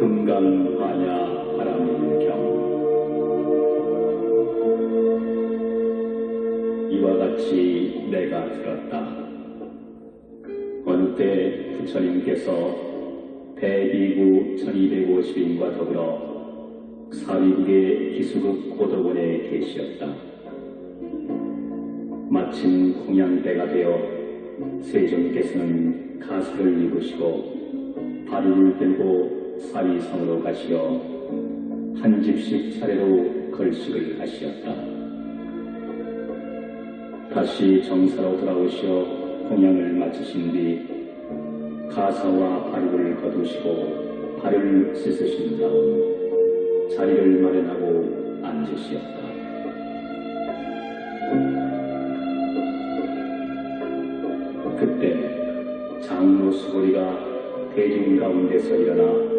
금강화냐 바람일경. 이와 같이 내가 들었다. 어느 때 부처님께서 대비구 1250인과 더불어 사위국의 기수국 고덕원에 계시었다. 마침 공양때가 되어 세종께서는 가사를 입으시고 바루를 들고 사위성으로 가시어 한 집씩 차례로 걸식을 하시었다. 다시 정사로 돌아오시어 공양을 마치신 뒤 가사와 바루를 거두시고 발을 씻으신 다음 자리를 마련하고 앉으시었다. 그때 장로 수고리가 대중 가운데서 일어나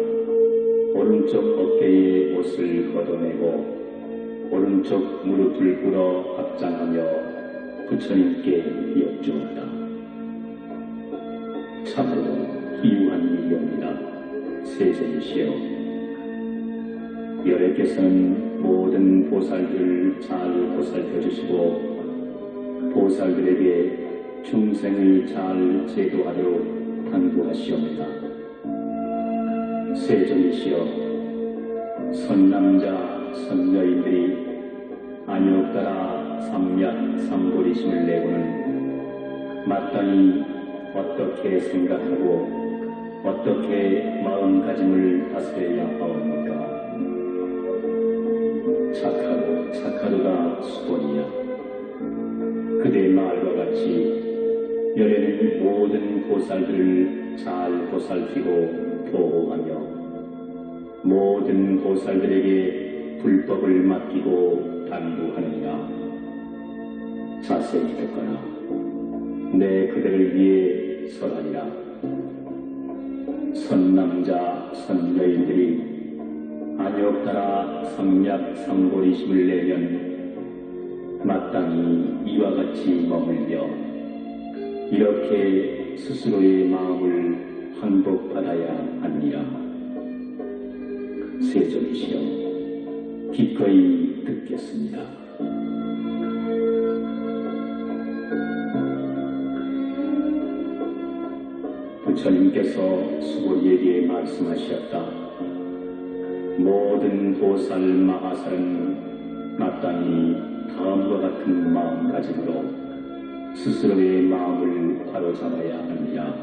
오른쪽 어깨에 옷을 걷어내고 오른쪽 무릎을 꿇어 합장하며 부처님께 여쭈었다. 참으로 희유한 일이옵니다. 세존이시여, 여래께서는 모든 보살들을 잘 보살펴 주시고 보살들에게 중생을 잘 제도하도록 당부하시옵니다. 세존이시여, 선남자 선여인들이 안욕 따라 삼약 삼보리심을 내고는 마땅히 어떻게 생각하고 어떻게 마음가짐을 다스려야 하옵니까? 착하고 착하도다 수본이야. 그대 말과 같이 열애는 모든 보살들을 잘 보살피고 보호하며 모든 보살들에게 불법을 맡기고 당부하느니라. 자세히 듣거나 내 그대를 위해 설하리라. 선남자 선여인들이 안욕 따라 삼약 삼보리심을 내면 마땅히 이와 같이 머물며 이렇게 스스로의 마음을 항복받아야 합니다. 세존이시여, 기꺼이 듣겠습니다. 부처님께서 수고리에게 말씀하셨다. 모든 보살 마하살은 마땅히 다음과 같은 마음가짐으로 스스로의 마음을 바로잡아야 합니다.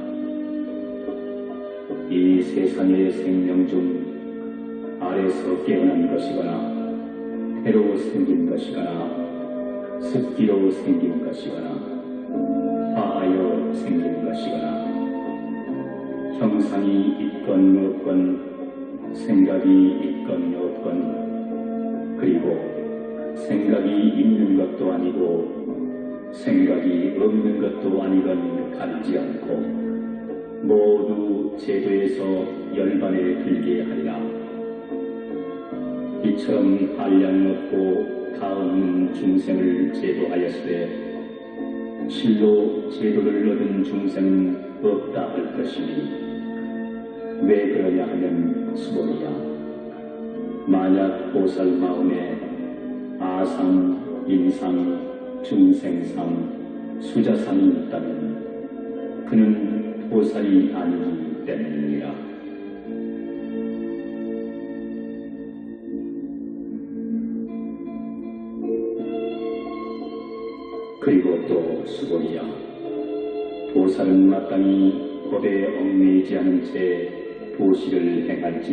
이 세상의 생명 중 아래서 깨어난 것이거나 해로 생긴 것이거나 습기로 생긴 것이거나 화하여 생긴 것이거나 형상이 있건 없건 생각이 있건 없건 그리고 생각이 있는 것도 아니고 생각이 없는 것도 아니건 가리지 않고 모두 제도에서 열반에 들게 하리라. 이처럼 한량 없고 다 없는 중생을 제도하였으되 실로 제도를 얻은 중생은 없다 할 것이니 왜 그러냐 하면 수본이야. 만약 보살 마음에 아상, 인상, 중생상, 수자상이 있다면 그는 보살이 아니기 때문이라. 그리고 또 수본이야. 보살은 마땅히 법에 얽매이지 않은 채 도시를 행할지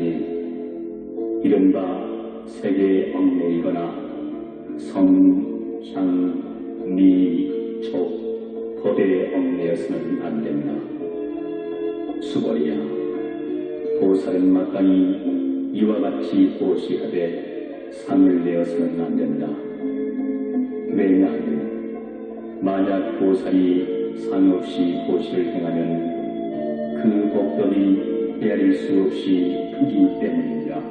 이른바 색에 얽매이거나 성, 향, 미, 촉, 법에 얽매여서는 안 된다. 수고리야, 보살은 마땅히 이와 같이 보시하되 상을 내어서는 안 된다. 왜냐하면 만약 보살이 상 없이 보시를 행하면 그 복덕이 헤아릴 수 없이 크기 때문이라.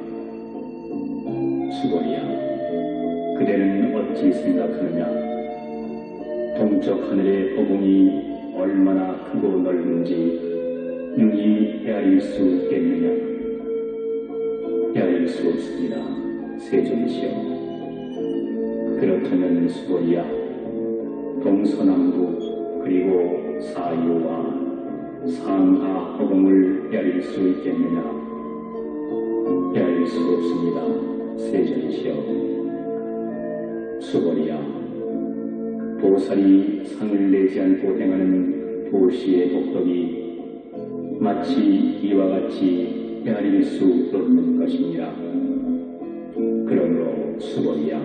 수고리야, 그대는 어찌 생각하느냐? 동쪽 하늘의 허공이 얼마나 크고 넓은지 능히 헤아릴 수 있겠느냐? 헤아릴 수 없습니다. 세존이시여. 그렇다면 수고리야, 동서남북 그리고 사유와 상하 허공을 헤아릴 수 있겠느냐? 헤아릴 수 없습니다. 세존이시여. 수고리야, 보살이 상을 내지 않고 행하는 보시의 복덕이 마치 이와 같이 헤아릴 수 없는 것이니라. 그러므로 수고리야,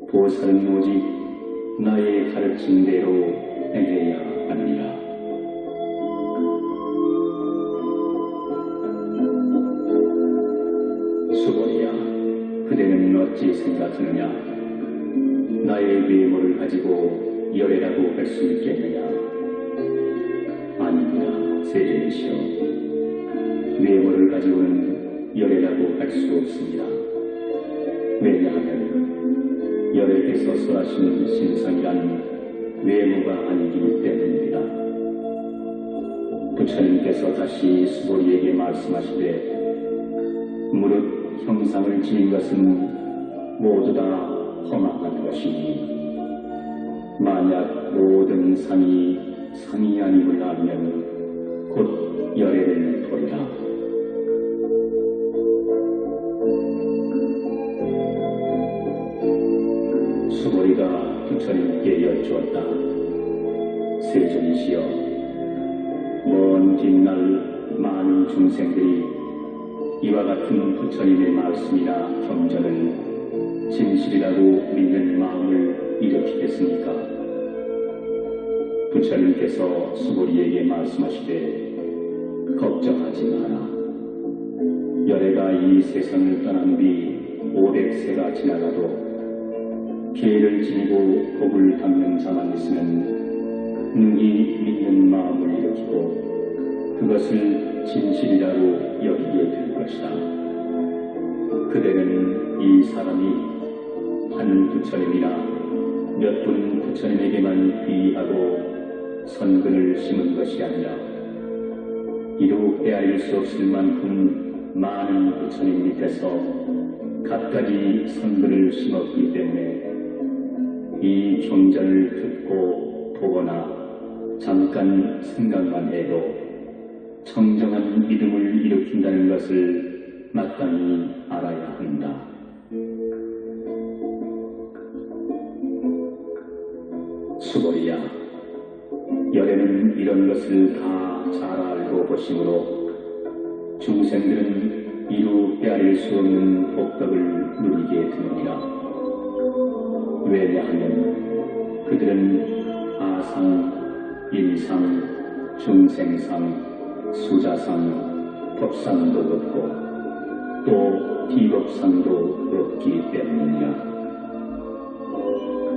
보살은 오직 나의 가르친 대로 행해야 하느니라. 수고리야, 그대는 어찌 생각하느냐? 나의 외모를 가지고 열애라고 할 수 있겠느냐? 아닙니다. 세존이시여. 외모를 가지고는 열애라고 할 수 없습니다. 왜냐하면 열애께서 설하신 신성이란 외모가 아니기 때문입니다. 부처님께서 다시 수고리에게 말씀하시되 무릇 형상을 지닌 것은 모두 다 험악한 것이니 만약 모든 상이 아님을 알면 곧 열애를 보리라. 수고리가 부처님께 여쭈었다. 세존이시여, 먼 뒷날 많은 중생들이 이와 같은 부처님의 말씀이나 경전을 진실이라고 믿는 마음을 일으키겠습니까? 부처님께서 수고리에게 말씀하시되 걱정하지 마라. 열애가 이 세상을 떠난 뒤 500세가 지나가도 계를 지니고 복을 담는 자만 있으면 능히 믿는 마음을 일으키고 그것을 진실이라고 여기게 될 것이다. 그대는 이 사람이 한 부처님이나 몇 분 부처님에게만 귀의하고 선근을 심은 것이 아니라 이루 헤아릴 수 없을 만큼 많은 부처님 밑에서 갖가지 선근을 심었기 때문에 이 경전을 듣고 보거나 잠깐 생각만 해도 청정한 믿음을 일으킨다는 것을 마땅히 알아야 한다. 수고리야, 열애는 이런 것을 다 잘 알고 보심으로 중생들은 이루 헤아릴 수 없는 복덕을 누리게 되느니라. 왜냐하면 그들은 아상, 인상, 중생상, 수자상, 법상도 없고 또 비법상도 없기 때문이라.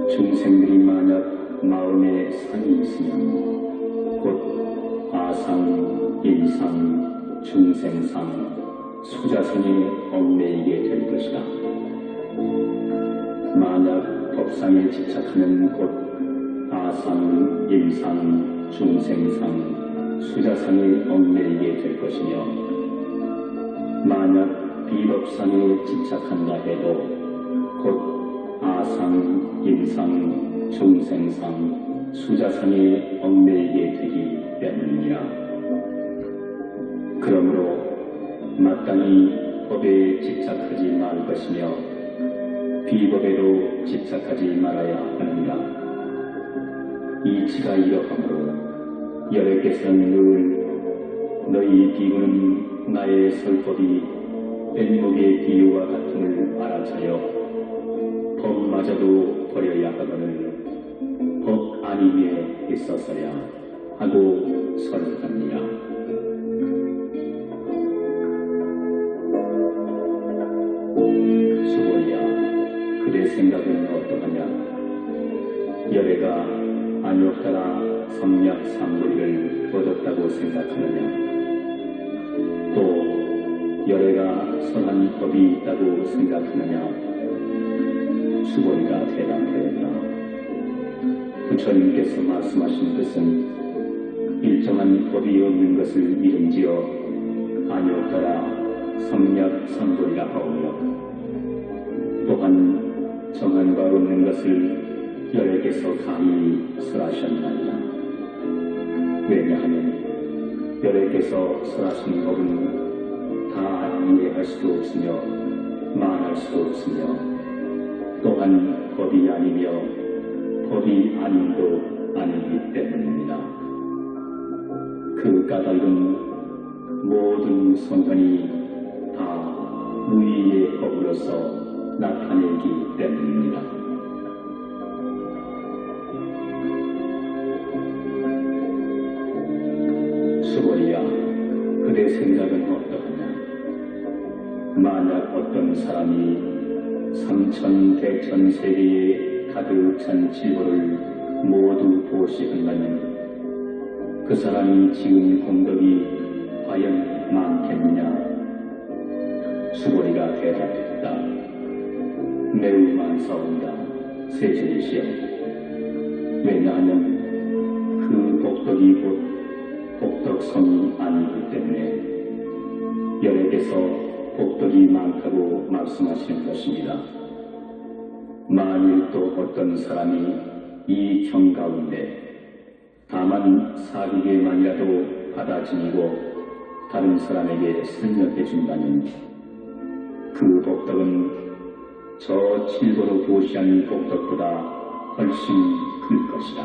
중생들이 만약 마음에 상이 있으면 곧 아상, 인상, 중생상, 수자상에 얽매이게 될 것이다. 만약 법상에 집착하면 곧 아상, 인상, 중생상, 수자상에 얽매이게 될 것이며 만약 비법상에 집착한다 해도 곧 아상, 인상, 중생상, 수자상에 얽매이게 되기 때문이라. 그러므로 마땅히 법에 집착하지 말 것이며 비법에도 집착하지 말아야 하느니라. 이치가 이러하므로 열애께서는 늘 너희 비구는 나의 설법이 뗏목의 비유와 같음을 알아차려 법마저도 버려야 하거늘 법 아님에 있어서야 하고 설합니다. 수고리야, 그대 생각은 어떠하냐? 열애가 안욕따라 성약 삼고리를 얻었다고 생각하느냐? 또 열애가 선한 법이 있다고 생각하느냐? 수고리가 대답하였다. 부처님께서 말씀하신 뜻은 일정한 법이 없는 것을 이른지어 안욕따라 성약성돌이라 하오며 또한 정한과 없는 것을 여러께서 감히 설하셨나이다. 왜냐하면 여러께서 설하신 법은 다 이해할 수도 없으며 말할 수도 없으며 또한 법이 아니며 법이 아님도 아니기 때문입니다. 그 까닭은 모든 성현이 다 무의의 법으로서 나타내기 때문입니다. 수고리야, 그대 생각은 어떠하냐? 만약 어떤 사람이 삼천대천세계에 가득 찬 지구를 모두 보시한다면 그 사람이 지은 공덕이 과연 많겠느냐? 수고리가 대답했다. 매우 많사옵니다. 세존이시여. 왜냐하면 그 복덕이 곧 복덕성이 아니기 때문에 여러께서 복덕이 많다고 말씀하시는 것입니다. 만일 또 어떤 사람이 이 경 가운데 다만 사기계만이라도 받아 지니고 다른 사람에게 설명해 준다면 그 복덕은 저 칠보로 보시한 복덕보다 훨씬 클 것이다.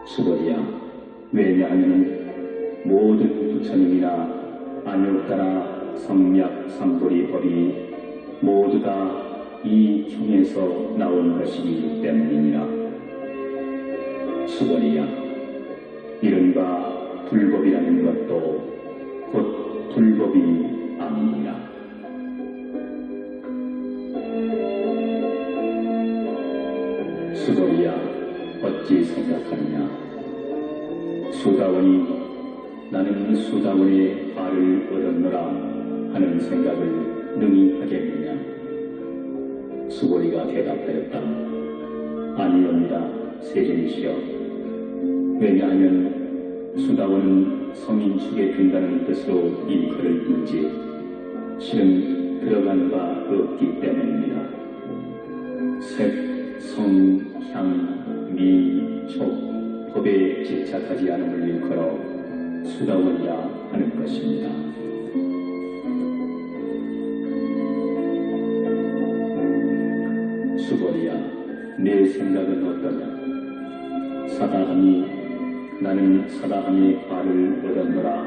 수고리야, 왜냐하면 모든 부처님이나 안욕따라 성약 삼도리 법이 모두 다 이 경에서 나온 것이기 때문이니라. 수고리야, 이른바 불법이라는 것도 곧 불법이 아니니라. 수고리야, 어찌 생각하느냐? 수다원이 나는 수다원의 발을 얻었노라 하는 생각을 능히 하겠느냐? 수고리가 대답하였다. 아니옵니다. 세존이시여. 왜냐하면 수다원은 성인축에 든다는 뜻으로 일컬을 뿐지 실은 들어간 바 없기 때문입니다. 색, 성, 향, 미, 촉, 법에 집착하지 않음을 일컬어 수다원이라 하는 것입니다. 수고리야, 내 생각은 어떠냐? 사다함이 나는 사다함의 발을 얻었노라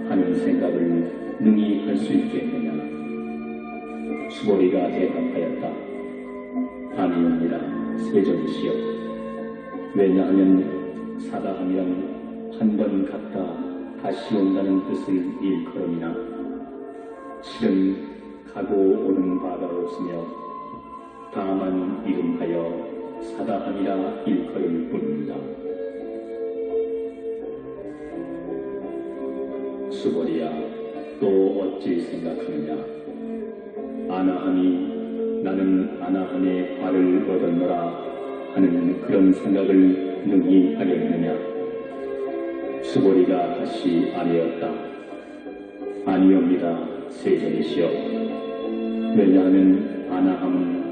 하는 생각을 능히 할 수 있겠느냐? 수고리가 대답하였다. 아니옵니다. 세존이시여. 왜냐하면 사다함이란 한 번 갔다 다시 온다는 뜻을 일컬음이나 실은 가고 오는 바가 없으며 다만 이름하여 사다함이라 일컬을 뿐입니다. 수고리야, 또 어찌 생각하느냐? 아나함이 나는 아나함의 발을 얻었노라 하는 그런 생각을 능히 하겠느냐? 수고리가 다시 아뢰었다. 아니옵니다. 세존이시여. 왜냐하면 아나함은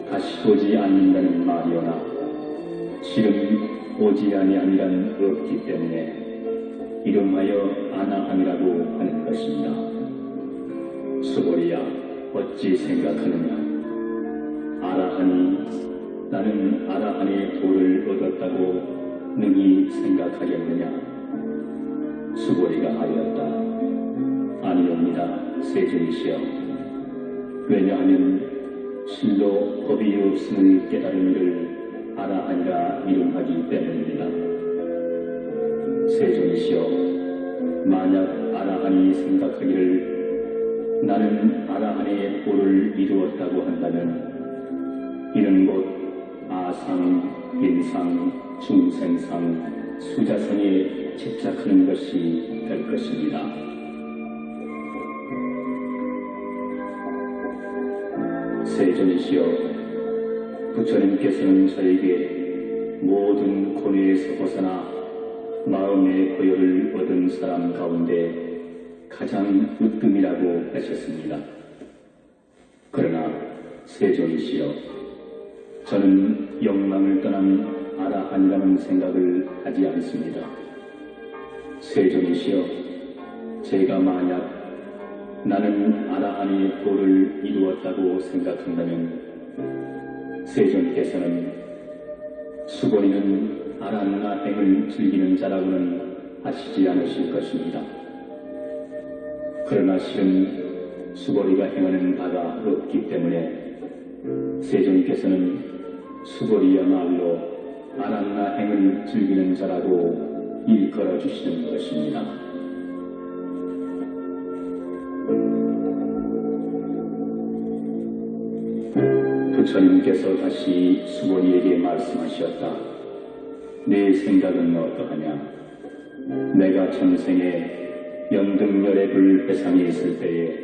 다시 오지 않는다는 말이오나 실은 오지 아니함이란 없기 때문에 이름하여 아나함이라고 하는 것입니다. 수고리야, 어찌 생각하느냐? 아라하니 나는 아라한의 도를 얻었다고 능히 생각하겠느냐? 수고리가 하였다. 아니옵니다. 세존이시여. 왜냐하면 실로 법이 없음을 깨달은 이를 아라한이라 이름하기 때문입니다. 세존이시여, 만약 아라한이 생각하기를 나는 아라한의 도를 이루었다고 한다면 이는 곧 아상, 인상, 중생상, 수자성에 집착하는 것이 될 것입니다. 세존이시여, 부처님께서는 저에게 모든 고뇌에서 벗어나 마음의 고요를 얻은 사람 가운데 가장 으뜸이라고 하셨습니다. 그러나 세존이시여, 저는 영광을 떠난 아라한이라는 생각을 하지 않습니다. 세존이시여, 제가 만약 나는 아라한의 도를 이루었다고 생각한다면 세존께서는 수고리는 아라한나 행을 즐기는 자라고는 하시지 않으실 것입니다. 그러나 실은 수고리가 행하는 바가 없기 때문에 세존께서는 수고리야말로 아라한나 행을 즐기는 자라고 일컬어 주시는 것입니다. 부처님께서 다시 수고리에게 말씀하셨다. 네 생각은 어떠하냐? 내가 전생에 연등열의 불 배상에 있을 때에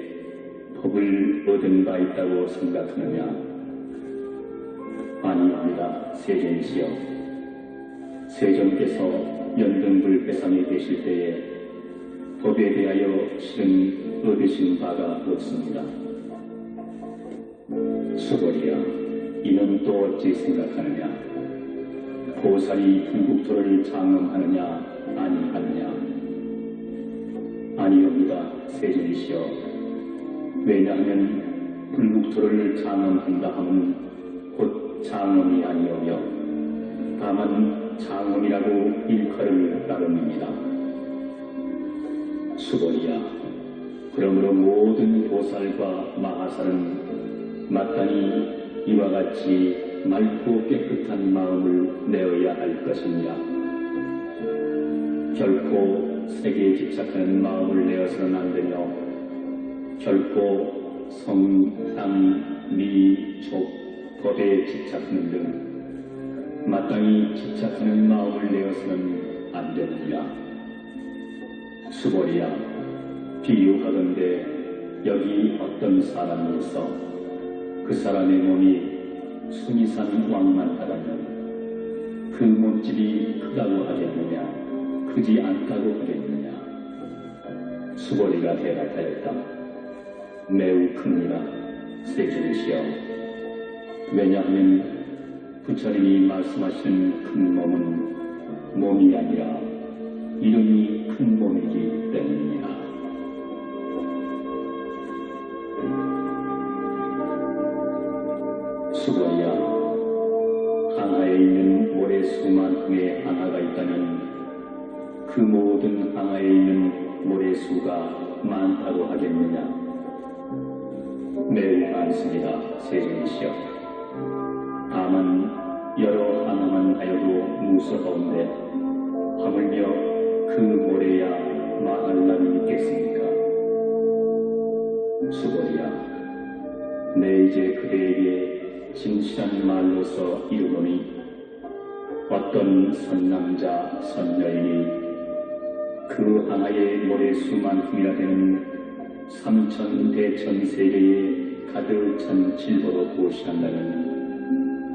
법을 얻은 바 있다고 생각하느냐? 아니옵니다. 세존이시여, 세존께서 연등불 배상에 계실 때에 법에 대하여 실은 얻으신 바가 없습니다. 수고리야, 이는 또 어찌 생각하느냐? 보살이 불국토를 장엄하느냐 아니하느냐? 아니옵니다. 세존이시여, 왜냐하면 불국토를 장엄한다 함은 곧 장엄이 아니오며 다만 장엄이라고 일컬을 따름입니다. 수고리야, 그러므로 모든 보살과 마하살은 마땅히 이와 같이 맑고 깨끗한 마음을 내어야 할 것입니다. 결코 세계에 집착하는 마음을 내어서는 안 되며 결코 성, 향, 미, 촉, 법에 집착하는 등 마땅히 집착하는 마음을 내어서는 안 됩니다. 수고리야, 비유하건대 여기 어떤 사람이 있어 그 사람의 몸이 순이산 왕만하다면 그 몸집이 크다고 하겠느냐, 크지 않다고 하겠느냐? 수고리가 대답하였다. 매우 큽니다. 세존이시여, 왜냐하면 부처님이 말씀하신 큰 몸은 몸이 아니라 이름이 큰 몸이기 때문입니다. 수고리야, 항아에 있는 모래수만큼의 항아가 있다면 그 모든 항아에 있는 모래수가 많다고 하겠느냐? 매우 많습니다. 세존이시여. 다만 여러 항아만 하여도 무서운데 하물며 그 모래야 마할람이 있겠습니까? 수고리야, 내 이제 그대에게 진실한 말로서 이르노니 어떤 선남자 선여인이 그 항아의 모래수만큼이라 되는 3천대천세계에 가득 찬 질보로 보시한다면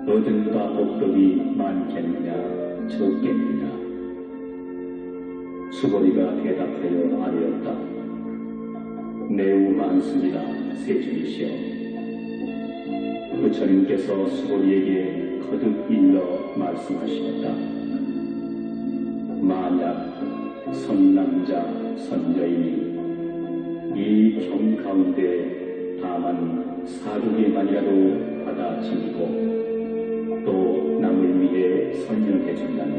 얻은 바 복덕이 많겠느냐 적겠느냐? 수고리가 대답하여 아뢰었다. 매우 많습니다. 세존이시여. 부처님께서 수고리에게 거듭 일러 말씀하셨다. 만약 선남자 선여인이 이 경 가운데 다만 사두개만이라도 받아 지니고 또 남을 위해 설명해 준다면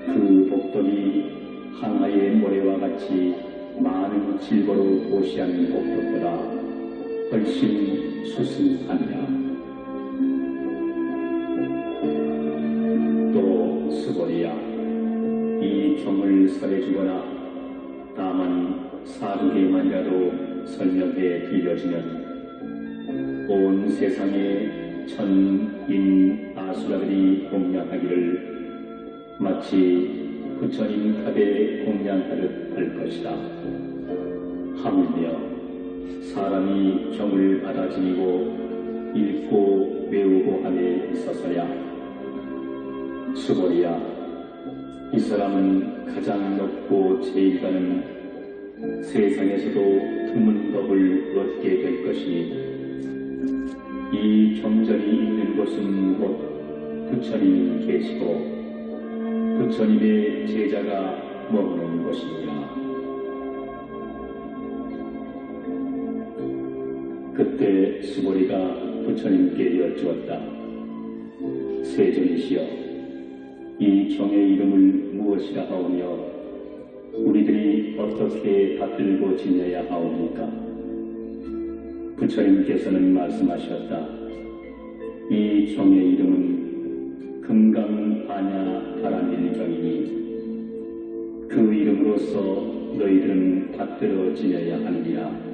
그 복덕이 항아의 모래와 같이 많은 질보로 보시한 복덕보다 훨씬 수승하느냐? 또 수고리야, 이 경을 설해주거나 다만 사두개만이라도 설명해 들려주면 온 세상의 천인 아수라들이 공양하기를 마치 부처님 탑에 공양하듯 할 것이다. 하물며 사람이 경을 받아 지니고 읽고 외우고 함에 있어서야 수고리야, 이 사람은 가장 높고 제일 가는 세상에서도 드문 법을 얻게 될 것이니 이 경전이 있는 곳은 곧 부처님이 계시고 부처님의 제자가 머무는 곳이니라. 그때 수보리가 부처님께 여쭈었다. 세존이시여, 이 경의 이름을 무엇이라 하오며 우리들이 어떻게 받들고 지내야 하옵니까? 부처님께서는 말씀하셨다. 이 경의 이름은 금강반야바라밀경이니 그 이름으로써 너희들은 받들어 지내야 하느니라.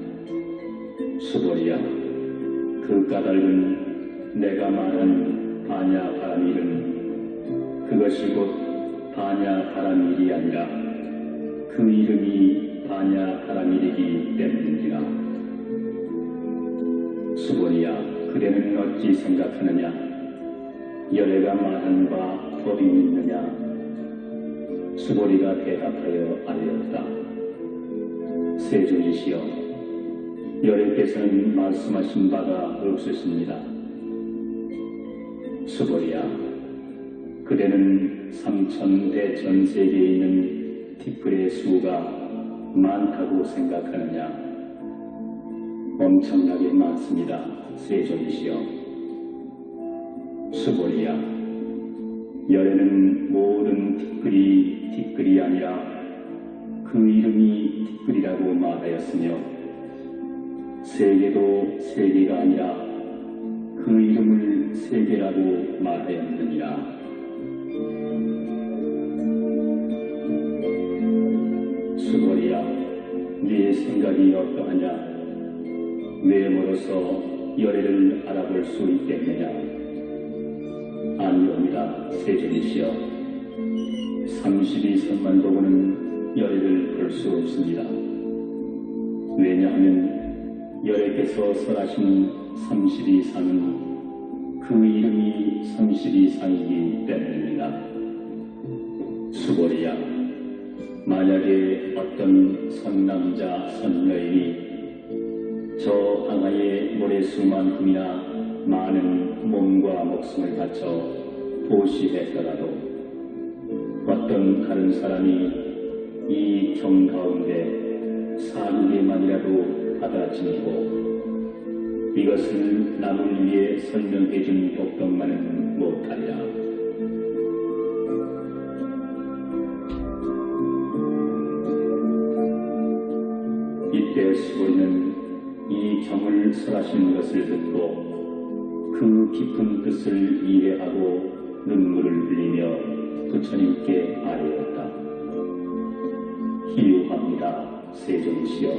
수보리야, 그 까닭은 내가 말한 반야바라밀은 그것이 곧 반야바라밀이 아니라 그 이름이 반야바라밀이기 때문이라. 수보리야, 그대는 어찌 생각하느냐? 열애가 말한 바 법이 있느냐? 수보리가 대답하여 아뢰었다. 세존이시여, 열애께서는 말씀하신 바가 없으십니다. 수보리야, 그대는 삼천대전세계에 있는 티끌의 수가 많다고 생각하느냐? 엄청나게 많습니다. 세존이시여. 수보리야, 열애는 모든 티끌이 아니라 그 이름이 티끌이라고 말하였으며 세계도 세계가 아니라 그 이름을 세계라고 말하였느니라. 수보리야, 네 생각이 어떠하냐? 외모로서 열애를 알아볼 수 있겠느냐? 아니옵니다. 세존이시여. 32선만 보고는 열애를 볼 수 없습니다. 왜냐하면 열애께서 설하신 32상은 그 이름이 32상이기 때문입니다. 수보리야, 만약에 어떤 선남자 선여인이 저 항아의 모래수만큼이나 많은 몸과 목숨을 바쳐 보시했더라도 어떤 다른 사람이 이 경 가운데 4개만이라도 받아지니고 이것을 남을 위해 설명해준 복덕만은 못하리라. 이때 수보리는 이 경을 설하신 것을 듣고 그 깊은 뜻을 이해하고 눈물을 흘리며 부처님께 아뢰었다. 희유합니다. 세존이시여.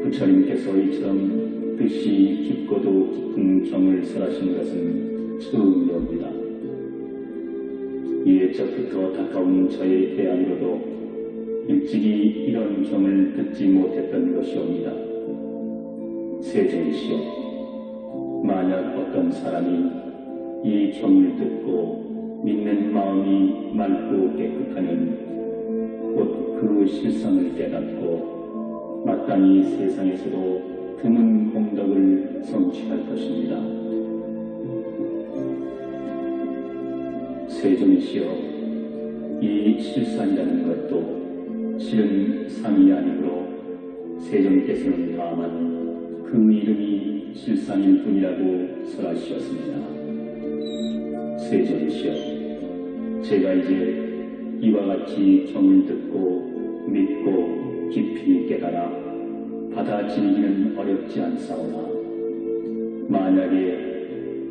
부처님께서 이처럼 뜻이 깊고도 깊은 경을 설하신 것은 처음이옵니다. 예적부터 가까운 저의 태양으로도 일찍이 이런 경을 듣지 못했던 것이옵니다. 세존이시여, 만약 어떤 사람이 이 경을 듣고 믿는 마음이 맑고 깨끗하면 곧 그 실상을 깨닫고 마땅히 세상에서도 드문 공덕을 성취할 것입니다. 세존이시여, 이 실상이라는 것도 실은 상이 아니므로 세존께서는 다만 그 이름이 실상일 뿐이라고 설하시었습니다. 세존이시여, 제가 이제 이와 같이 경을 듣고 믿고 깊이 깨달아 받아들이기는 어렵지 않사오나 만약에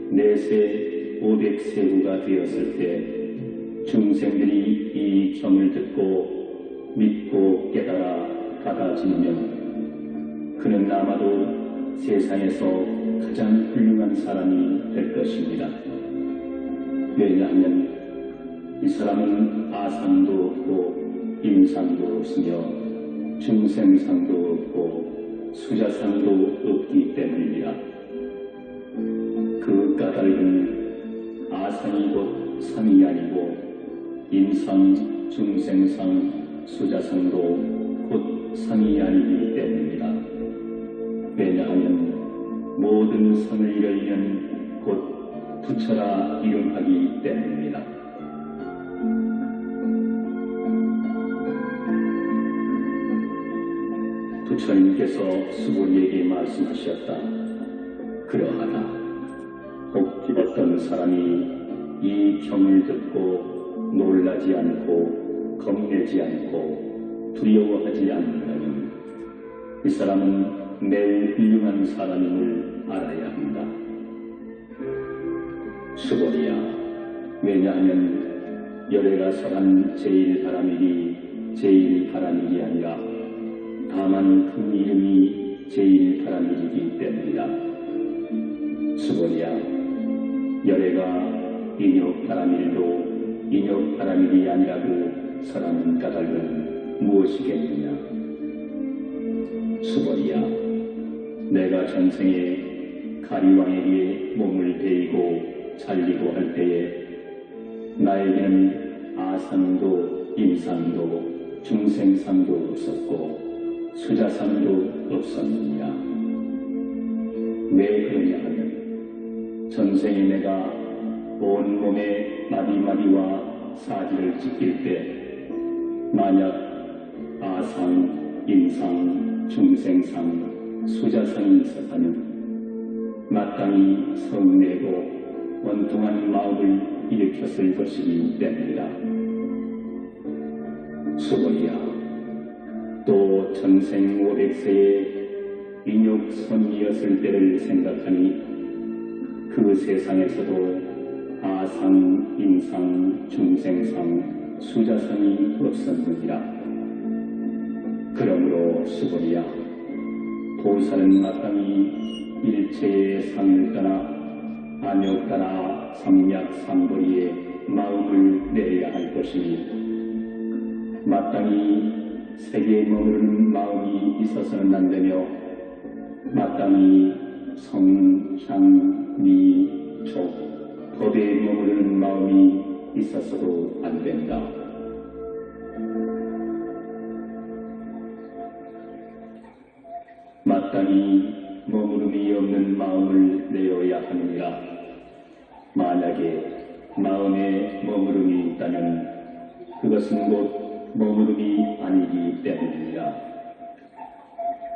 내세 500세후가 되었을 때 중생들이 이 경을 듣고 믿고 깨달아 받아들이면 그는 아마도 세상에서 가장 훌륭한 사람이 될 것입니다. 왜냐하면 이 사람은 아상도 없고 임상도 없으며 중생상도 없고 수자상도 없기 때문입니다. 그 까닭은 아상이 곧 상이 아니고 임상, 중생상, 수자상도 곧 상이 아니기 때문입니다. 왜냐하면 모든 성을 이루면 곧 부처라 이름하기 때문입니다. 부처님께서 수고리에게 말씀하셨다. 그러하다. 혹 어떤 사람이 이 경을 듣고 놀라지 않고 겁내지 않고 두려워하지 않는다면 이 사람은 매우 훌륭한 사람임을 알아야 한다. 수고리야, 왜냐하면 열애가 설한 제1바라밀이 제1바라밀이 아니라 다만 그 이름이 제1바라밀이기 때문이다. 수고리야, 열애가 인욕바라밀도 인욕바라밀이 아니라고 설하는 까닭은 무엇이겠느냐? 수고리야, 내가 전생에 가리왕에게 몸을 베이고 살리고 할 때에 나에게는 아상도 임상도 중생상도 없었고 수자상도 없었느냐? 왜 그러냐 하면 전생에 내가 온몸에 마디마디와 사지를 지킬 때 만약 아상, 임상, 중생상, 수자상이 있었다면 마땅히 성내고 원통한 마음을 일으켰을 것이기 때문이다. 수고리야, 또 전생 500세에 인욕선이었을 때를 생각하니 그 세상에서도 아상, 임상, 중생상, 수자상이 없었느니라. 그러므로 수고리야, 보살은 마땅히 일체의 상을 떠나 안욕 따라 삼약 삼보리에 마음을 내야 할 것이니 마땅히 세계에 머무르는 마음이 있어서는 안 되며 마땅히 성, 향, 미, 촉, 법에 머무르는 마음이 있어서도 안 된다. 마땅히 머무름이 없는 마음을 내어야 하느니라. 만약에 마음에 머무름이 있다면 그것은 곧 머무름이 아니기 때문이라.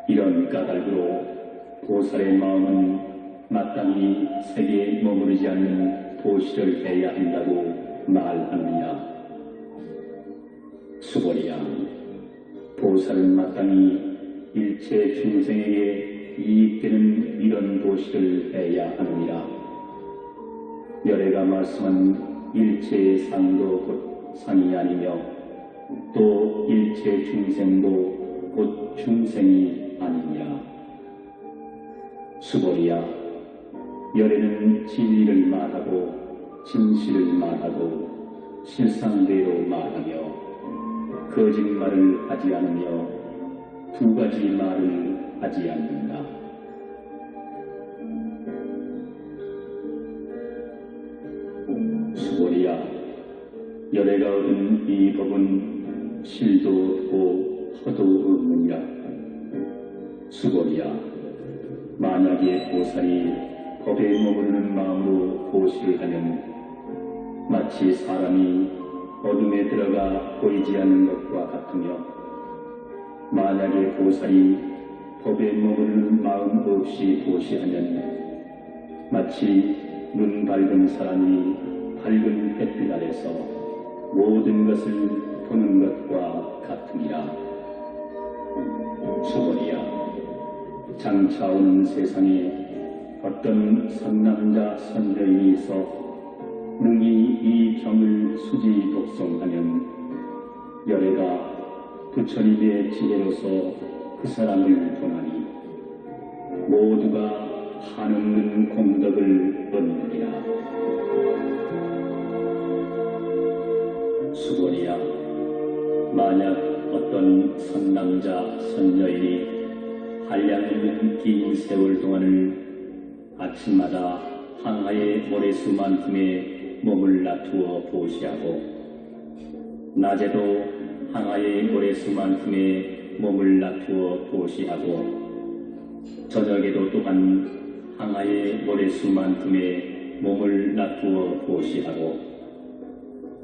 이런 까닭으로 보살의 마음은 마땅히 세계에 머무르지 않는 도시를 해야 한다고 말하느냐. 수고리야, 보살은 마땅히 일체 중생에게 이익되는 이런 도시를 해야 하느니라. 열애가 말씀한 일체의 상도 곧 상이 아니며 또 일체 중생도 곧 중생이 아니냐. 수고리야, 열애는 진리를 말하고 진실을 말하고 실상대로 말하며 거짓말을 하지 않으며 두 가지 말을 하지 않는다. 수고리야, 열애가 얻은 이 법은 실도 없고 허도 없느니라. 수고리야, 만약에 보살이 법에 머무르는 마음으로 보시를 하면 마치 사람이 어둠에 들어가 보이지 않는 것과 같으며 만약에 보살이 법에 머무르는 마음 없이 보시하면 마치 눈 밝은 사람이 밝은 햇빛 아래서 모든 것을 보는 것과 같으니라. 수고리야, 장차 오는 세상에 어떤 선남자 선여인이 있어 능히 이 경을 수지 독송하면 열애가 부처님의 지혜로서 그 사람을 보나니 모두가 한없는 공덕을 얻느니라. 수고리야, 만약 어떤 선남자 선여인이 한량 있는 긴 세월 동안을 아침마다 황하의 모래수만큼의 몸을 놔두어 보시하고 낮에도 황하의 모래수만큼의 몸을 놔두어 보시하고 저녁에도 또한 항아의 모래수만큼에 몸을 놔두어 보시하고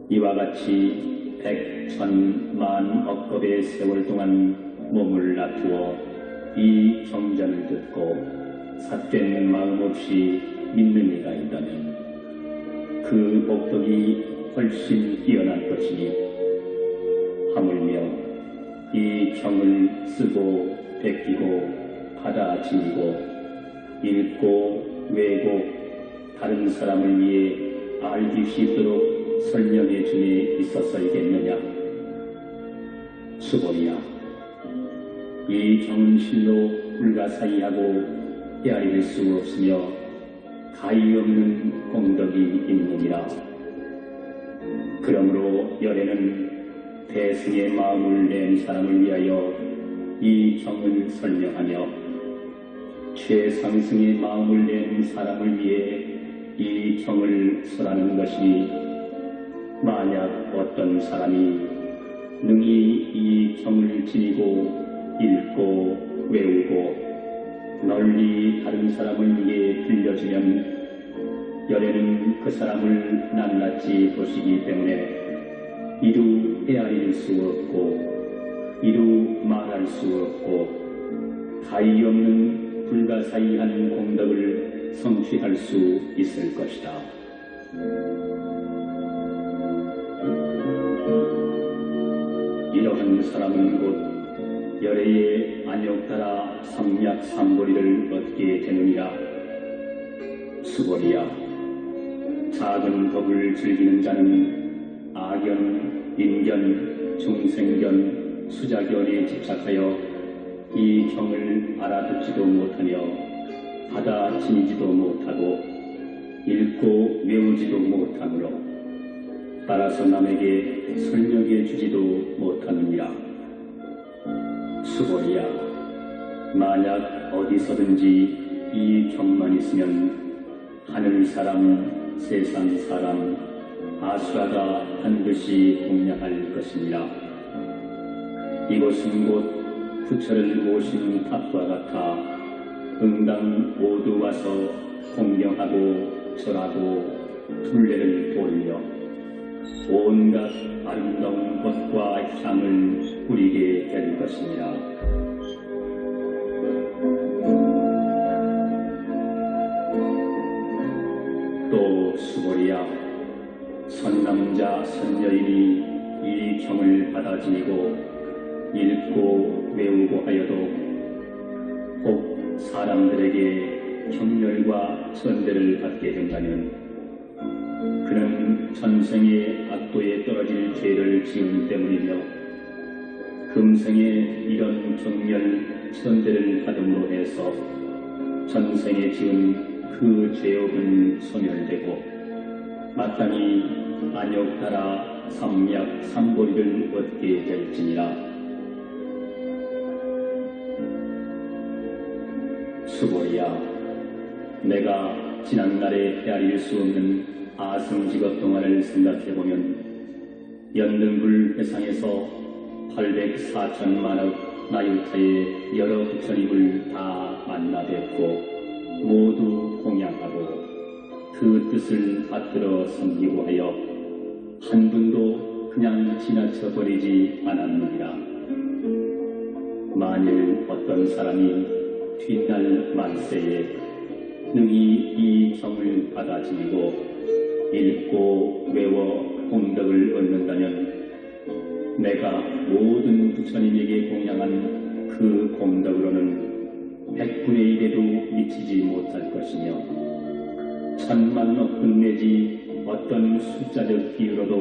이와 같이 100,000,000억겁의 세월 동안 몸을 놔두어 이 경전을 듣고 삿된 마음 없이 믿는 이가 있다면 그 복덕이 훨씬 뛰어난 것이니 하물며 이 경을 쓰고 베끼고 받아 지니고 읽고 외고 다른 사람을 위해 알기 쉽도록 설명해 줌에 있었어야겠느냐. 수고리야, 이 경은 실로 불가사의하고 헤아릴 수 없으며 가히 없는 공덕이 있느니라. 그러므로 열애는 대승의 마음을 낸 사람을 위하여 이 경을 설명하며 최상승의 마음을 낸 사람을 위해 이 경을 설하는 것이니 만약 어떤 사람이 능히 이 경을 지니고 읽고 외우고 널리 다른 사람을 위해 들려주면 열애는 그 사람을 낱낱이 보시기 때문에 이루 헤아릴 수 없고 이루 말할 수 없고 가히 없는 불가사의한 공덕을 성취할 수 있을 것이다. 이러한 사람은 곧 열애의 안욕 따라 삼약 삼보리를 얻게 되느니라. 수고리야, 작은 법을 즐기는 자는 악견, 인견, 중생견, 수자견에 집착하여 이 경을 알아듣지도 못하며 받아 지니지도 못하고 읽고 외우지도 못하므로 따라서 남에게 설명해 주지도 못하느니라. 수고리야, 만약 어디서든지 이 경만 있으면 하늘 사람, 세상 사람, 아수라가 반드시 공양할 것이니라. 이곳은 곧 부처를 모신 탑과 같아 응당 모두 와서 공경하고 절하고 둘레를 돌려 온갖 아름다운 것과 향을 뿌리게 될 것이니라. 또 수고리야, 선남자 선여인이 이 경을 받아 지니고 읽고 외우고 하여도 혹 사람들에게 경멸과 천대를 받게 된다면 그는 전생의 악도에 떨어질 죄를 지은 때문이며 금생에 이런 경멸 천대를 받음으로 해서 전생에 지은 그 죄업은 소멸되고 마땅히 안욕 따라 삼약 삼보리를 얻게 될지니라. 수고리야, 내가 지난날에 헤아릴 수 없는 아승직업 동안을 생각해보면 연등불 회상에서 804천만억 나유타의 여러 부처님을 다 만나 뵙고 모두 공양하고 그 뜻을 받들어 섬기고 하여 한 분도 그냥 지나쳐버리지 않았느니라. 만일 어떤 사람이 뒷날 만세에 능히 이 경을 받아 지니고 읽고 외워 공덕을 얻는다면 내가 모든 부처님에게 공양한 그 공덕으로는 100분의 1에도 미치지 못할 것이며 10,000,000억 분 내지 어떤 숫자적 비유로도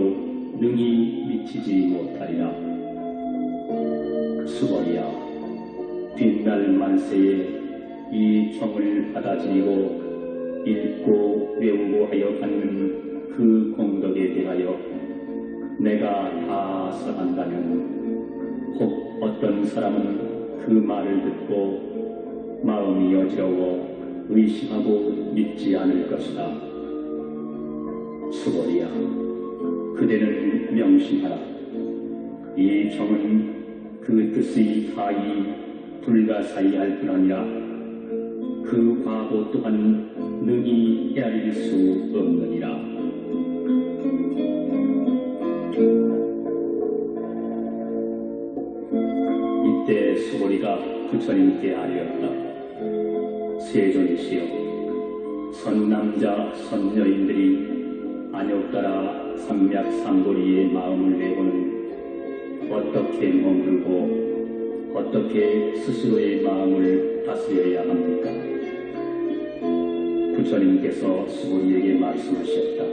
능히 미치지 못하리라. 수고리야, 뒷날 만세에 이 경을 받아 지니고 읽고 외우고 하여 받는 그 공덕에 대하여 내가 다 설한다면 혹 어떤 사람은 그 말을 듣고 마음이 어지러워 의심하고 믿지 않을 것이다. 수고리야, 그대는 명심하라. 이 경은 그 뜻의 파이 불가사의할 뿐 아니라 그 과보 또한 능히 헤아릴 수 없느니라. 이때 수고리가 부처님께 아뢰었다. 세존이시여, 선남자 선여인들이 안욕따라 삼맥삼보리의 마음을 내고는 어떻게 머물고 어떻게 스스로의 마음을 다스려야 합니까? 부처님께서 수고리에게 말씀하셨다.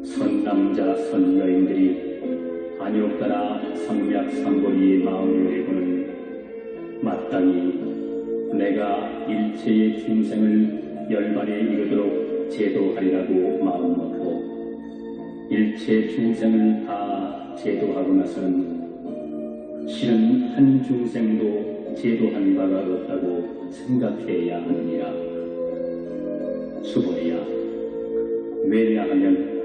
선남자 선여인들이 안욕따라 삼맥삼보리의 마음을 내고는 마땅히 내가 일체의 중생을 열반에 이르도록 제도하리라고 마음먹고 일체 중생을 다 제도하고 나서는 실은 한 중생도 제도한 바가 없다고 생각해야 하느니라. 수고리야, 왜냐하면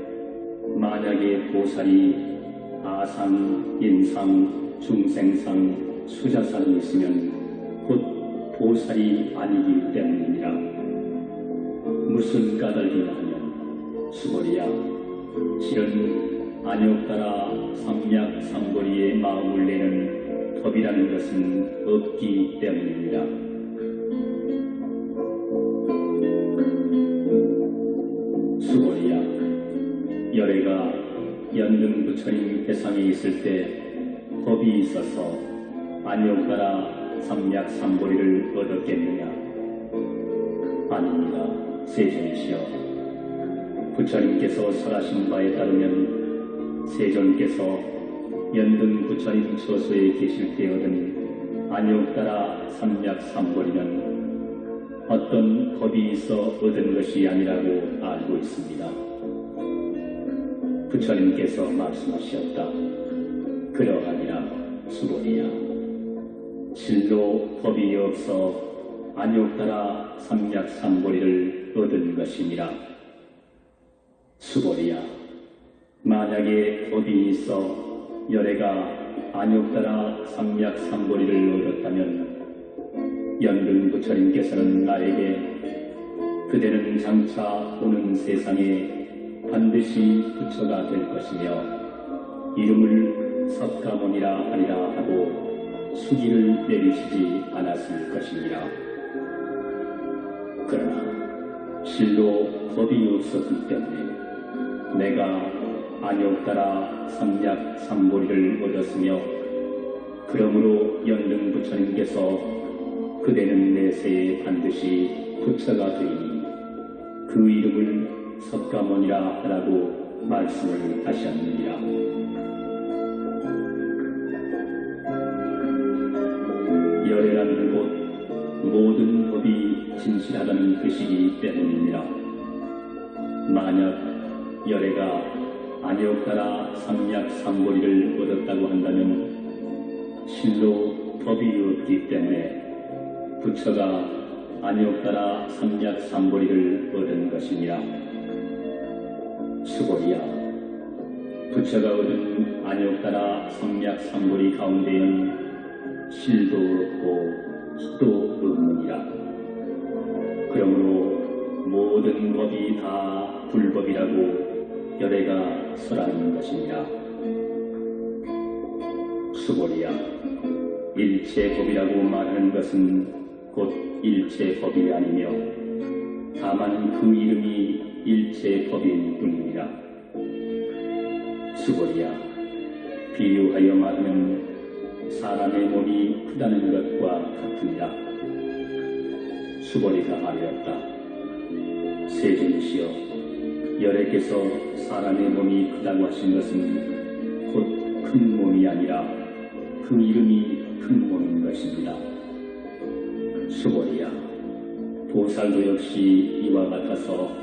만약에 보살이 아상, 인상, 중생상, 수자상이 있으면 곧 보살이 아니기 때문이니라. 무슨 까닭이냐 하면 수고리야, 실은 안욕따라 삼맥삼보리의 마음을 내는 법이라는 것은 없기 때문입니다. 수고리야, 열애가 연등 부처님 대상에 있을 때 법이 있어서 안욕따라 삼맥삼보리를 얻었겠느냐? 아닙니다. 세존이시여, 부처님께서 설하신 바에 따르면 세존께서 연등 부처님 처소에 계실 때 얻은 안욕따라 삼맥삼보리는 어떤 법이 있어 얻은 것이 아니라고 알고 있습니다. 부처님께서 말씀하셨다. 그러하니라. 수고리야, 실로 법이 없어 안욕따라 삼맥삼보리를 얻은 것이니라. 수고리야, 만약에 법이 있어 열애가 안욕따라 삼맥삼보리를 얻었다면 연등 부처님께서는 나에게 그대는 장차 오는 세상에 반드시 부처가 될 것이며 이름을 석가모니라 하리라 하고 수기를 내리시지 않았을 것이니라. 그러나 실로 법이 없었기 때문에 내가 안욕따라 삼맥삼보리를 얻었으며 그러므로 연등 부처님께서 그대는 내세에 반드시 부처가 되니 그 이름을 석가모니라 하라고 말씀을 하셨느니라. 열애라는 곧 모든 법이 진실하다는 뜻이기 때문이니라. 만약 열애가 안욕따라 삼맥삼보리를 얻었다고 한다면 실로 법이 없기 때문에 부처가 안욕따라 삼맥삼보리를 얻은 것이니라. 수고리야, 부처가 얻은 안욕따라 삼맥삼보리 가운데에는 실도 없고 희도 없느니라. 그러므로 모든 법이 다 불법이라고 열애가 설하는 것이니라. 수고리야, 일체법이라고 말하는 것은 곧 일체법이 아니며 다만 그 이름이 일체법일 뿐이니라. 수고리야, 비유하여 말하면 사람의 몸이 크다는 것과 같으니라. 수고리가 하였다. 세존이시여, 열애께서 사람의 몸이 크다고 하신 것은 곧 큰 몸이 아니라 그 이름이 큰 몸인 것입니다. 수고리야, 보살도 역시 이와 같아서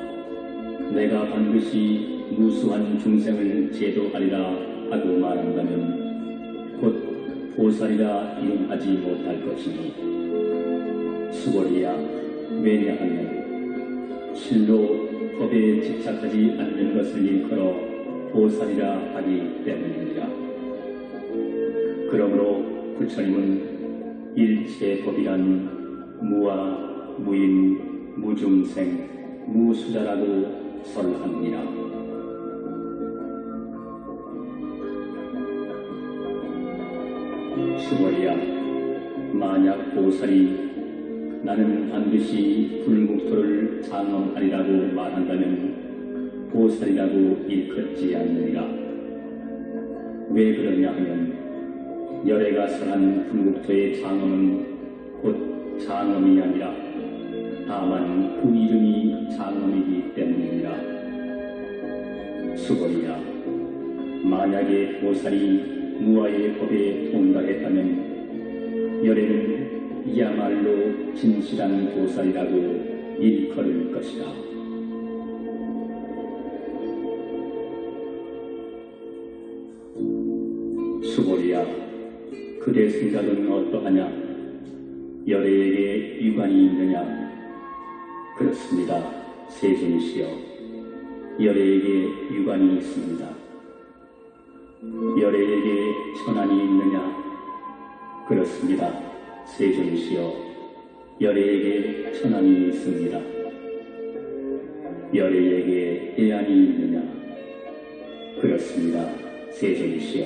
내가 반드시 무수한 중생을 제도하리라 하고 말한다면 곧 보살이라 이름하지 못할 것이니 수고리야, 왜냐하면 실로 법에 집착하지 않는 것을 일컬어 보살이라 하기 때문입니다. 그러므로 부처님은 일체 법이란 무아, 무인, 무중생, 무수자라고 설합니다. 수고리야, 만약 보살이 나는 반드시 불국토를 장엄하리라고 말한다면 보살이라고 일컫지 않느니라. 왜 그러냐 하면 열애가 설한 불국토의 장엄은 곧 장엄이 아니라 다만 그 이름이 장엄이기 때문이니라. 수고리야, 만약에 보살이 무아의 법에 통달했다면 열애는 이야말로 진실한 보살이라고 일컬을 것이다. 수고리야, 그대 생각은 어떠하냐? 열애에게 유관이 있느냐? 그렇습니다. 세존이시여, 열애에게 유관이 있습니다. 열애에게 천안이 있느냐? 그렇습니다. 세존이시여, 열애에게 천안이 있습니다. 열애에게 해안이 있느냐? 그렇습니다. 세존이시여,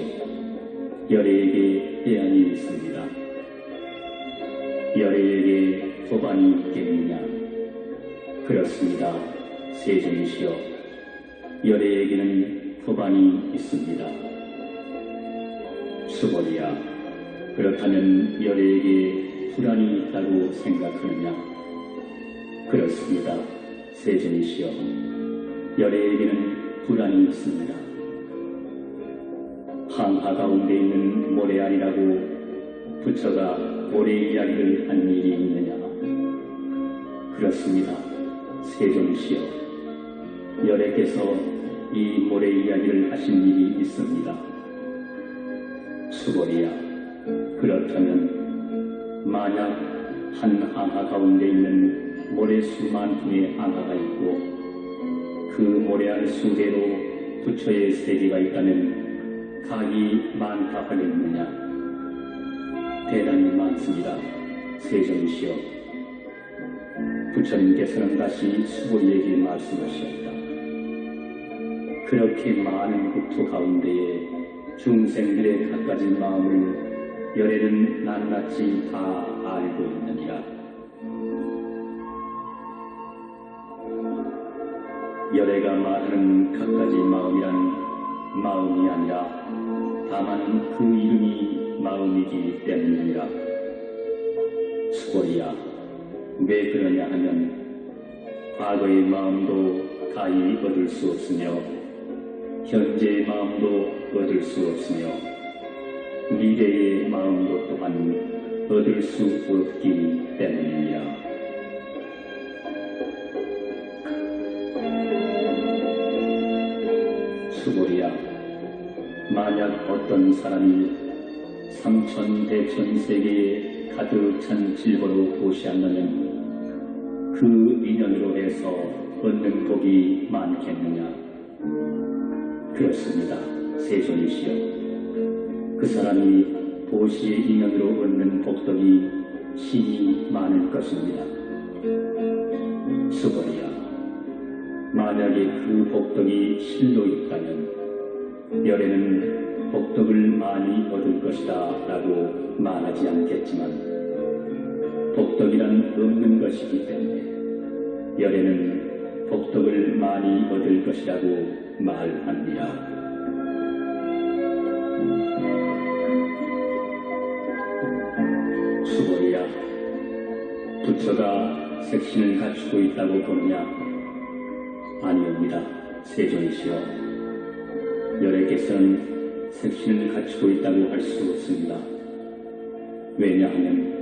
열애에게 해안이 있습니다. 열애에게 법안이 있겠느냐? 그렇습니다. 세존이시여, 열애에게는 법안이 있습니다. 수고리야, 그렇다면 열애에게 불안이 있다고 생각하느냐? 그렇습니다. 세존이시여, 열애에게는 불안이 있습니다. 항하 가운데 있는 모래알이라고 부처가 모래 이야기를 한 일이 있느냐? 그렇습니다. 세존이시여, 열애께서 이 모래 이야기를 하신 일이 있습니다. 수고리야, 그렇다면 만약 한 항하 가운데 있는 모래수만 분의 항하가 있고 그 모래알 수대로 부처의 세계가 있다면 각이 많다 하겠느냐? 대단히 많습니다. 세존이시여, 부처님께서는 다시 수고리에게 말씀하셨다. 그렇게 많은 국토 가운데에 중생들의 갖가지 마음을 열애는 낱낱이 다 알고 있느니라. 열애가 말하는 갖가지 마음이란 마음이 아니라 다만 그 이름이 마음이기 때문이니라. 수고리야, 왜 그러냐 하면 과거의 마음도 가히 얻을 수 없으며 현재의 마음도 얻을 수 없으며 미래의 마음도 또한 얻을 수 없기 때문이니라. 수고리야, 만약 어떤 사람이 삼천대천세계에 가득 찬 질보로 보시한다면 그 인연으로 해서 얻는 복이 많겠느냐? 그렇습니다. 세존이시여, 그 사람이 보시의 인연으로 얻는 복덕이 심히 많을 것입니다. 수고리야, 만약에 그 복덕이 실로 있다면 열애는 복덕을 많이 얻을 것이다 라고 말하지 않겠지만 복덕이란 없는 것이기 때문에 열애는 복덕을 많이 얻을 것이라고 말합니다. 수고리야, 부처가 색신을 갖추고 있다고 보느냐? 아니옵니다. 세존이시여, 열애께서는 색신을 갖추고 있다고 할 수 없습니다. 왜냐하면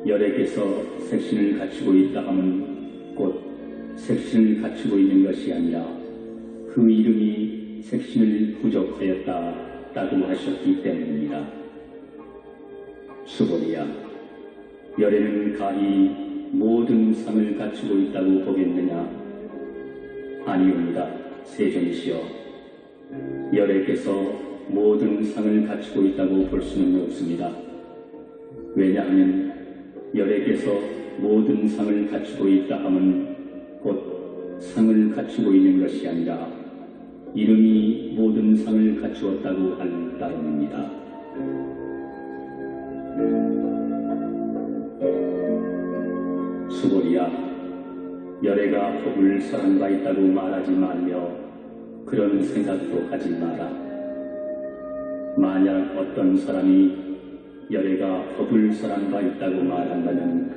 열애께서 색신을 갖추고 있다 하면 곧 색신을 갖추고 있는 것이 아니라 그 이름이 색신을 부족하였다라고 하셨기 때문입니다. 수고리야, 열애는 가히 모든 상을 갖추고 있다고 보겠느냐? 아니옵니다. 세존이시여, 열애께서 모든 상을 갖추고 있다고 볼 수는 없습니다. 왜냐하면 열에게서 모든 상을 갖추고 있다 함은 곧 상을 갖추고 있는 것이 아니라 이름이 모든 상을 갖추었다고 할 따름입니다. 수고리야, 열애가 법을 설한 바 있다고 말하지 말며 그런 생각도 하지 마라. 만약 어떤 사람이 열애가 법을 설한 바 있다고 말한다면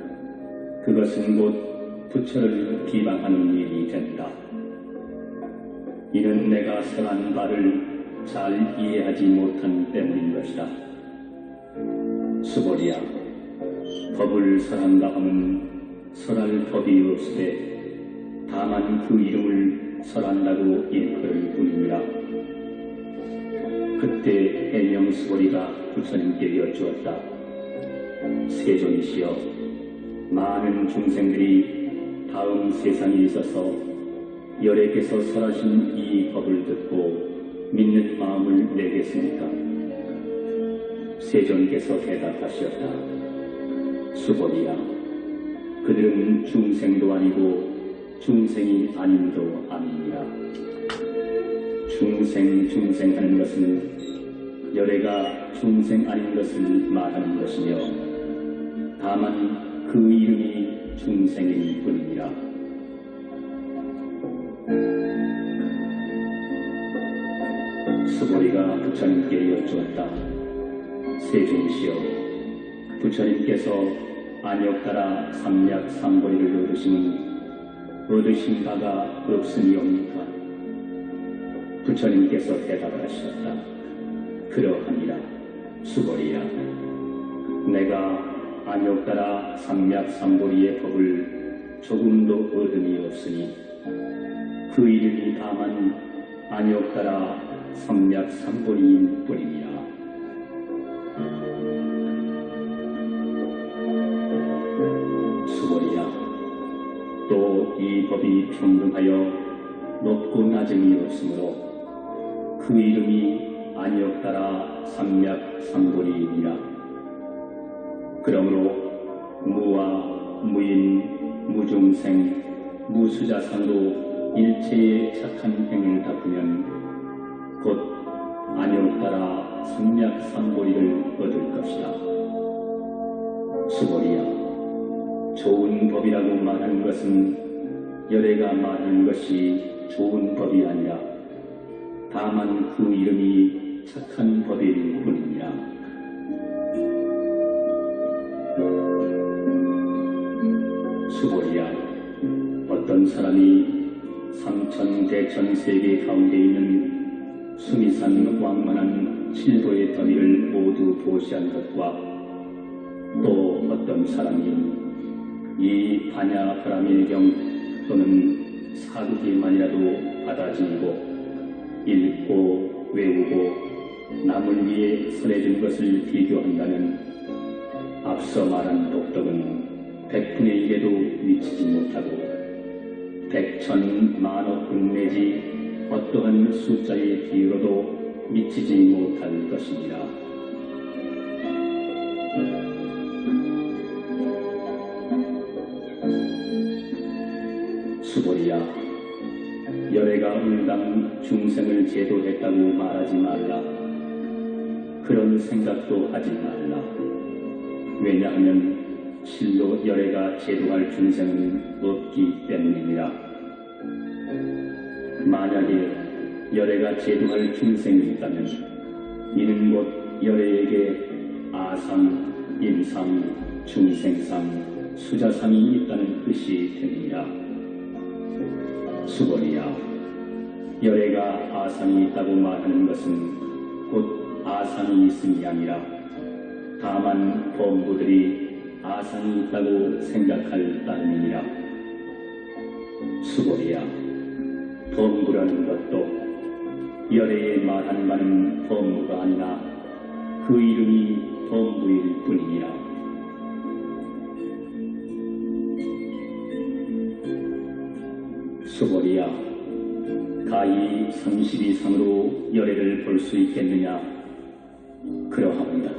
그것은 곧 부처를 비방하는 일이 된다. 이는 내가 설한 바를 잘 이해하지 못한 때문인 것이다. 수고리야, 법을 설한다 함은 설할 법이 없으되 다만 그 이름을 설한다고 일컬을 뿐이니라. 그때 해명 수고리가 부처님께 여쭈었다. 세존이시여, 많은 중생들이 다음 세상에 있어서 열애께서 설하신 이 법을 듣고 믿는 마음을 내겠습니까? 세존께서 대답하셨다. 수고리야, 그들은 중생도 아니고 중생이 아님도 아니니라. 중생하는 것은 열애가 중생 아닌 것을 말하는 것이며 다만 그 이름이 중생일 뿐이니라. 수고리가 부처님께 여쭈었다. 세존이시여, 부처님께서 안욕따라 삼략삼보리를 얻으신 바가 없으니옵니까? 부처님께서 대답을 하셨다. 그러하니라. 수고리야, 내가 안욕따라 삼략삼보리의 법을 조금도 얻음이 없으니 그 이름이 다만 안욕따라 삼략삼보리인 뿐이니라. 수고리야, 또 이 법이 평등하여 높고 낮음이 없으므로 그 이름이 안욕따라 삼략삼보리이니라. 그러므로 무와 무인, 무중생, 무수자상으로 일체의 착한 행을 닦으면 곧 안욕따라 삼략삼보리를 얻을 것이다. 수고리야, 좋은 법이라고 말하는 것은 열애가 말하는 것이 좋은 법이 아니라 다만 그 이름이 착한 법일 뿐이니라. 수고리야, 어떤 사람이 삼천대천 세계 가운데 있는 수미산 왕만한 칠도의 더미를 모두 보시한 것과 또 어떤 사람이 이 반야 브라밀경 또는 사두기만이라도 받아들이고 읽고 외우고 남을 위해 설해준 것을 비교한다면 앞서 말한 독덕은 100분의 1에도 미치지 못하고 100,000,000,000억 내지 어떠한 숫자의 비유로도 미치지 못할 것이니라. 수고리야, 열애가 응당 중생을 제도했다고 말하지 말라. 그런 생각도 하지 말라. 왜냐하면 실로 열애가 제도할 중생은 없기 때문이니라. 만약에 열애가 제도할 중생이 있다면 이는 곧 열애에게 아상, 임상, 중생상, 수자상이 있다는 뜻이 되느니라. 수고리야, 열애가 아상이 있다고 말하는 것은 곧 아상이 있음이 아니라 다만 범부들이 아상이 있다고 생각할 따름이니라. 수고리야, 범부라는 것도 열애에 말하는 바는 범부가 아니라 그 이름이 범부일 뿐이니라. 수고리야, 가히 30 이상으로 열애를 볼 수 있겠느냐? 그러합니다.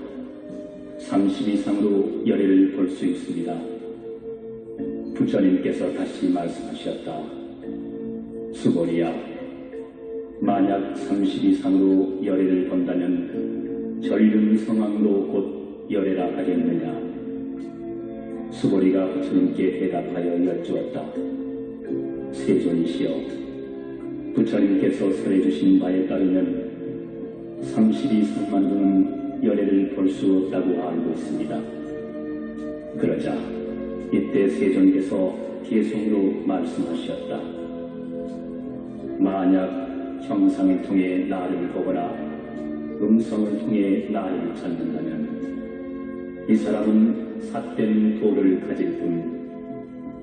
30 이상으로 열애를 볼 수 있습니다. 부처님께서 다시 말씀하셨다. 수고리야, 만약 30 이상으로 열애를 본다면 전륜성왕으로 곧 열애라 하겠느냐? 수고리가 부처님께 대답하여 여쭈었다. 세존이시여, 부처님께서 설해주신 바에 따르면 30 이상만으로는 열애를 볼 수 없다고 알고 있습니다. 그러자 이때 세존께서 계속으로 말씀하셨다. 만약 형상을 통해 나를 보거나 음성을 통해 나를 찾는다면 이 사람은 삿된 도를 가질 뿐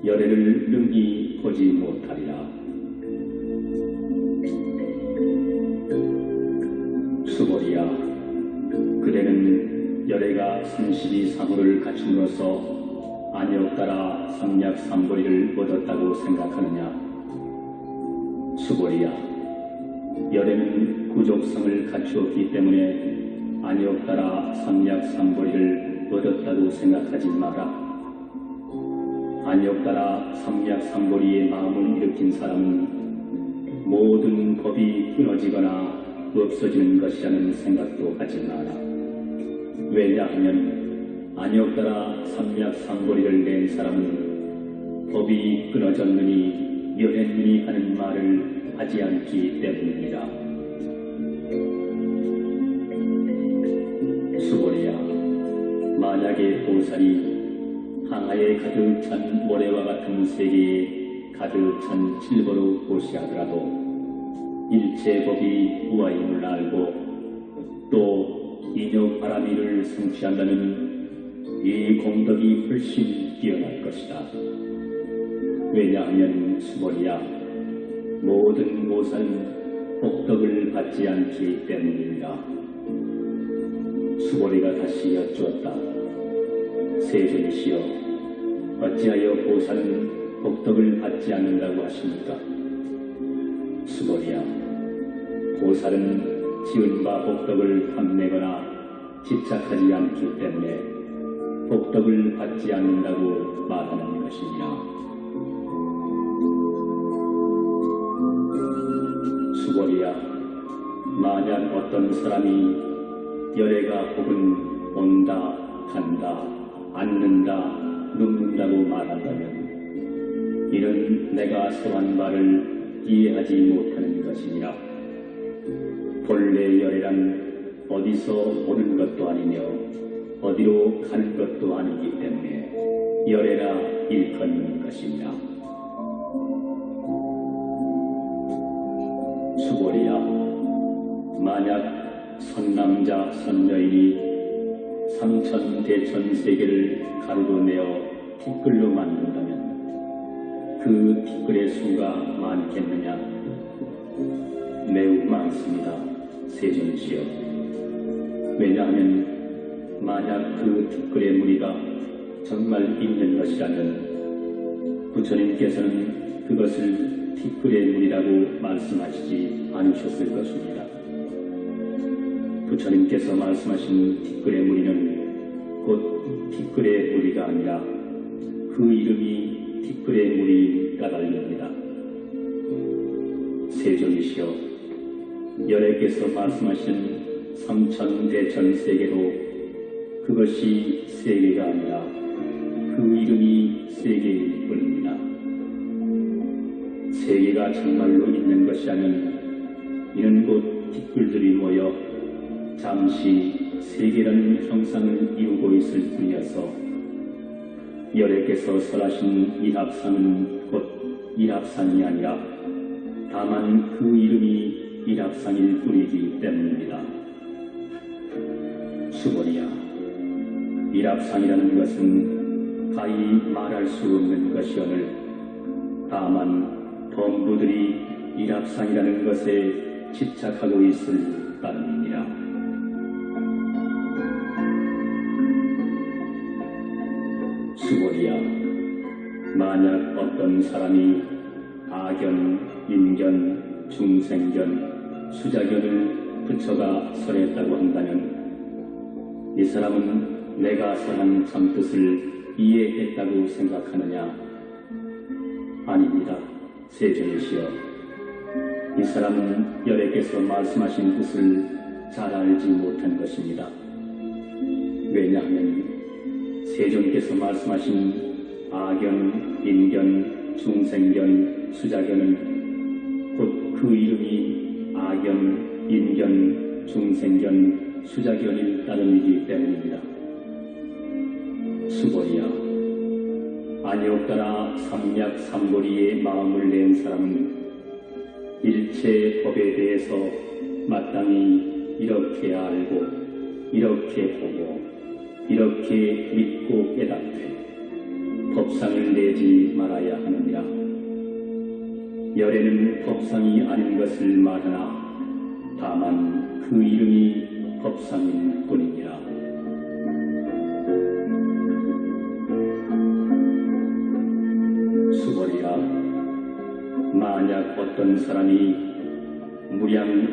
열애를 능히 보지 못하리라. 수고리야, 그대는 열애가 32상호를 갖춤으로써 안역따라 삼략삼보리를 얻었다고 생각하느냐? 수고리야, 열애는 구족성을 갖추었기 때문에 안역따라 삼략삼보리를 얻었다고 생각하지 마라. 안역따라 삼략삼보리의 마음을 일으킨 사람은 모든 법이 끊어지거나 없어지는 것이라는 생각도 하지 마라. 왜냐하면 안역따라 삼략삼보리를 낸 사람은 법이 끊어졌느니 멸했느니 하는 말을 하지 않기 때문입니다. 수고리야, 만약에 보살이 항아에 가득 찬 모래와 같은 세계에 가득 찬 칠보로 보시하더라도 일체 법이 우아임을 알고 또 인욕바라미를 성취한다면 이 공덕이 훨씬 뛰어날 것이다. 왜냐하면 수고리야, 모든 보살은 복덕을 받지 않기 때문입니다. 수고리가 다시 여쭈었다. 세존이시여, 어찌하여 보살은 복덕을 받지 않는다고 하십니까? 수고리야, 보살은 지은 바 복덕을 탐내거나 집착하지 않기 때문에 복덕을 받지 않는다고 말하는 것이니라. 수고리야, 만약 어떤 사람이 열애가 혹은 온다, 간다, 앉는다, 눕는다고 말한다면 이는 내가 설한 바를 이해하지 못하는 것이니라. 본래 열애란 어디서 오는 것도 아니며 어디로 가는 것도 아니기 때문에 열애라 일컫는 것이니라. 수고리야, 만약 선남자 선여인이 삼천대천세계를 가루로 내어 티끌로 만든다면 그 티끌의 수가 많겠느냐? 매우 많습니다. 세존이시여, 왜냐하면 만약 그 티끌의 무늬가 정말 있는 것이라면 부처님께서는 그것을 티끌의 무늬라고 말씀하시지 않으셨을 것입니다. 부처님께서 말씀하신 티끌의 무늬는 곧 티끌의 무늬가 아니라 그 이름이 티끌의 무늬 까닭입니다. 세존이시여, 열애께서 말씀하신 삼천대천세계도 그것이 세계가 아니라 그 이름이 세계일 뿐입니다. 세계가 정말로 있는 것이라면 이는 곧 티끌들이 모여 잠시 세계라는 형상을 이루고 있을 뿐이어서 열애께서 설하신 일합상은 곧 일합상이 아니라 다만 그 이름이 일합상일 뿐이기 때문입니다. 수고리야, 일합상이라는 것은 가히 말할 수 없는 것이오늘 다만 범부들이 일합상이라는 것에 집착하고 있을 따름입니다. 수고리야, 만약 어떤 사람이 악견, 인견, 중생견, 수자견을 붙여가 설했다고 한다면 이 사람은 내가 설한 참뜻을 이해했다고 생각하느냐? 아닙니다. 세존이시여, 이 사람은 여래께서 말씀하신 뜻을 잘 알지 못한 것입니다. 왜냐하면 세존께서 말씀하신 아견, 인견, 중생견, 수자견은 곧 그 이름이 아견, 인견, 중생견, 수자견일 따름이기 때문입니다. 수보리야, 아니옵따라 삼약 삼보리의 마음을 낸 사람은 일체 법에 대해서 마땅히 이렇게 알고, 이렇게 보고, 이렇게 믿고 깨닫되 법상을 내지 말아야 하느니라. 열애는 법상이 아닌 것을 말하나 다만 그 이름이 법상일 뿐이니라. 수보리야, 만약 어떤 사람이 무량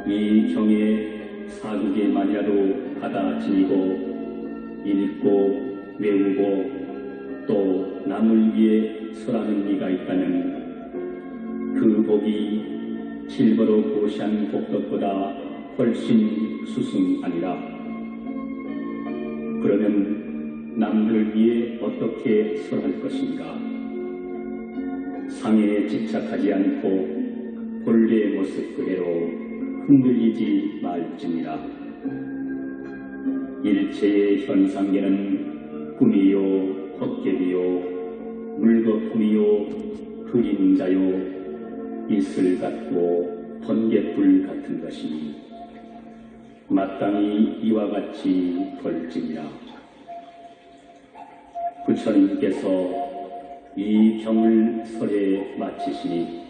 이 경의 사국에만이라도 받아 지니고 읽고 외우고 또 남을 위해 설하는 이가 있다면 그 복이 실버로 고시한 복덕보다 훨씬 수승하니라. 그러면 남들을 위해 어떻게 설할 것인가? 상에 집착하지 않고 본래 모습 그대로 흔들리지 말지니라. 일체의 현상계는 꿈이요 헛개비요 물거품이요 그림자요 이슬 같고 번갯불 같은 것이니 마땅히 이와 같이 벌지니라. 부처님께서 이 경을 설에 마치시니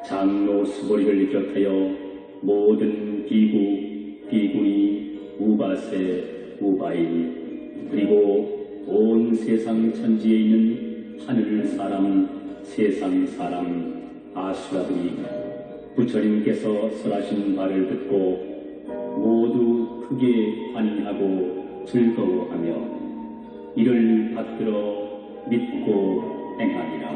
장로 수보리를 비롯하여 모든 비구, 비구니, 우바세, 우바인 그리고 온 세상 천지에 있는 하늘 사람, 세상 사람, 아수라들이 부처님께서 설하신 바를 듣고 모두 크게 환희하고 즐거워하며 이를 받들어 믿고 행하니라.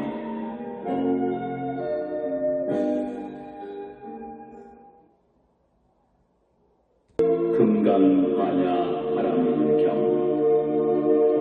금강하냐